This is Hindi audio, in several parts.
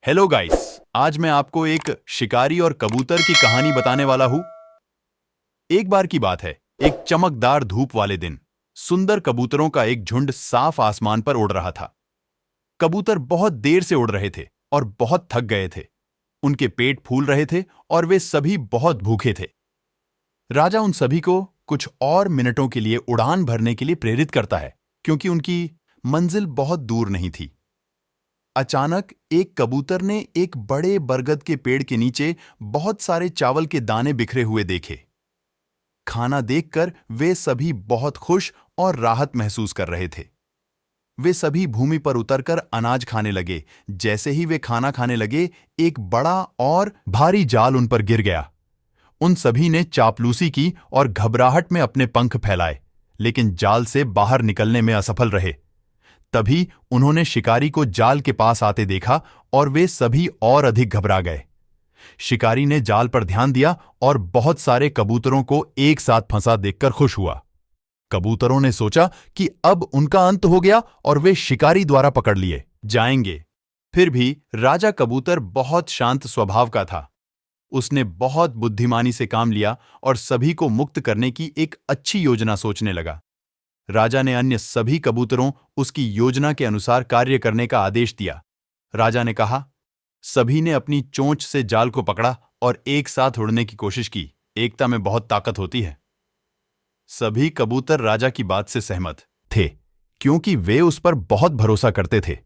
हेलो गाइस, आज मैं आपको एक शिकारी और कबूतर की कहानी बताने वाला हूं। एक बार की बात है, एक चमकदार धूप वाले दिन सुंदर कबूतरों का एक झुंड साफ आसमान पर उड़ रहा था। कबूतर बहुत देर से उड़ रहे थे और बहुत थक गए थे। उनके पेट फूल रहे थे और वे सभी बहुत भूखे थे। राजा उन सभी को कुछ और मिनटों के लिए उड़ान भरने के लिए प्रेरित करता है, क्योंकि उनकी मंजिल बहुत दूर नहीं थी। अचानक एक कबूतर ने एक बड़े बरगद के पेड़ के नीचे बहुत सारे चावल के दाने बिखरे हुए देखे। खाना देखकर वे सभी बहुत खुश और राहत महसूस कर रहे थे। वे सभी भूमि पर उतरकर अनाज खाने लगे। जैसे ही वे खाना खाने लगे, एक बड़ा और भारी जाल उन पर गिर गया। उन सभी ने चापलूसी की और घबराहट में अपने पंख फैलाए, लेकिन जाल से बाहर निकलने में असफल रहे। तभी उन्होंने शिकारी को जाल के पास आते देखा और वे सभी और अधिक घबरा गए। शिकारी ने जाल पर ध्यान दिया और बहुत सारे कबूतरों को एक साथ फंसा देखकर खुश हुआ। कबूतरों ने सोचा कि अब उनका अंत हो गया और वे शिकारी द्वारा पकड़ लिए जाएंगे। फिर भी राजा कबूतर बहुत शांत स्वभाव का था। उसने बहुत बुद्धिमानी से काम लिया और सभी को मुक्त करने की एक अच्छी योजना सोचने लगा। राजा ने अन्य सभी कबूतरों उसकी योजना के अनुसार कार्य करने का आदेश दिया। राजा ने कहा, सभी ने अपनी चोंच से जाल को पकड़ा और एक साथ उड़ने की कोशिश की। एकता में बहुत ताकत होती है। सभी कबूतर राजा की बात से सहमत थे, क्योंकि वे उस पर बहुत भरोसा करते थे।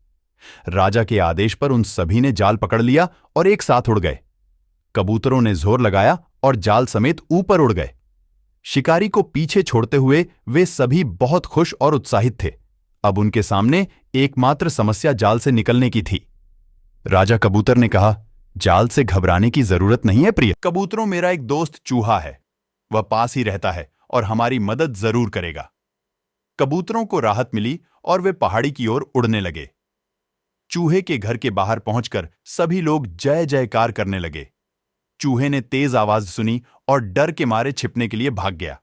राजा के आदेश पर उन सभी ने जाल पकड़ लिया और एक साथ उड़ गए। कबूतरों ने जोर लगाया और जाल समेत ऊपर उड़ गए। शिकारी को पीछे छोड़ते हुए वे सभी बहुत खुश और उत्साहित थे। अब उनके सामने एकमात्र समस्या जाल से निकलने की थी। राजा कबूतर ने कहा, जाल से घबराने की जरूरत नहीं है प्रिय। कबूतरों, मेरा एक दोस्त चूहा है। वह पास ही रहता है और हमारी मदद जरूर करेगा। कबूतरों को राहत मिली और वे पहाड़ी की ओर उड़ने लगे। चूहे के घर के बाहर पहुंचकर सभी लोग जय जयकार करने लगे। चूहे ने तेज आवाज सुनी और डर के मारे छिपने के लिए भाग गया।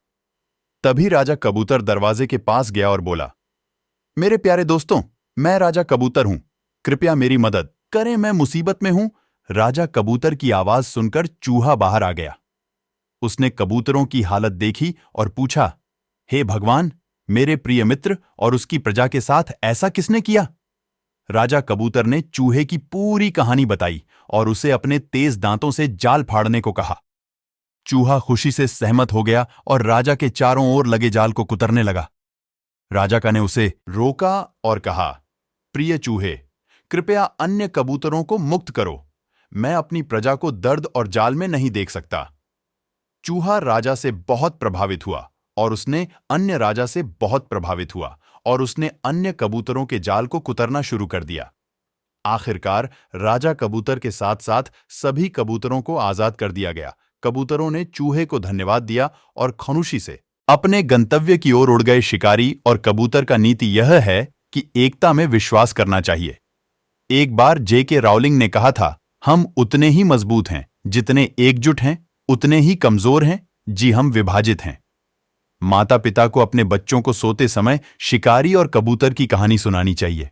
तभी राजा कबूतर दरवाजे के पास गया और बोला, मेरे प्यारे दोस्तों, मैं राजा कबूतर हूं। कृपया मेरी मदद करें, मैं मुसीबत में हूं। राजा कबूतर की आवाज सुनकर चूहा बाहर आ गया। उसने कबूतरों की हालत देखी और पूछा, हे भगवान, मेरे प्रिय मित्र और उसकी प्रजा के साथ ऐसा किसने किया? राजा कबूतर ने चूहे की पूरी कहानी बताई और उसे अपने तेज दांतों से जाल फाड़ने को कहा। चूहा खुशी से सहमत हो गया और राजा के चारों ओर लगे जाल को कुतरने लगा। राजा का ने उसे रोका और कहा, प्रिय चूहे, कृपया अन्य कबूतरों को मुक्त करो। मैं अपनी प्रजा को दर्द और जाल में नहीं देख सकता। चूहा राजा से बहुत प्रभावित हुआ और उसने अन्य राजा से बहुत प्रभावित हुआ और उसने अन्य कबूतरों के जाल को कुतरना शुरू कर दिया। आखिरकार राजा कबूतर के साथ साथ सभी कबूतरों को आजाद कर दिया गया। कबूतरों ने चूहे को धन्यवाद दिया और खामोशी से अपने गंतव्य की ओर उड़ गए। शिकारी और कबूतर का नीति यह है कि एकता में विश्वास करना चाहिए। एक बार J.K. राउलिंग ने कहा था, हम उतने ही मजबूत हैं जितने एकजुट हैं, उतने ही कमजोर हैं जी हम विभाजित हैं। माता पिता को अपने बच्चों को सोते समय शिकारी और कबूतर की कहानी सुनानी चाहिए।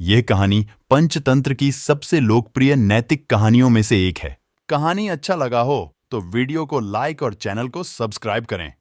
यह कहानी पंचतंत्र की सबसे लोकप्रिय नैतिक कहानियों में से एक है। कहानी अच्छा लगा हो तो वीडियो को लाइक और चैनल को सब्सक्राइब करें।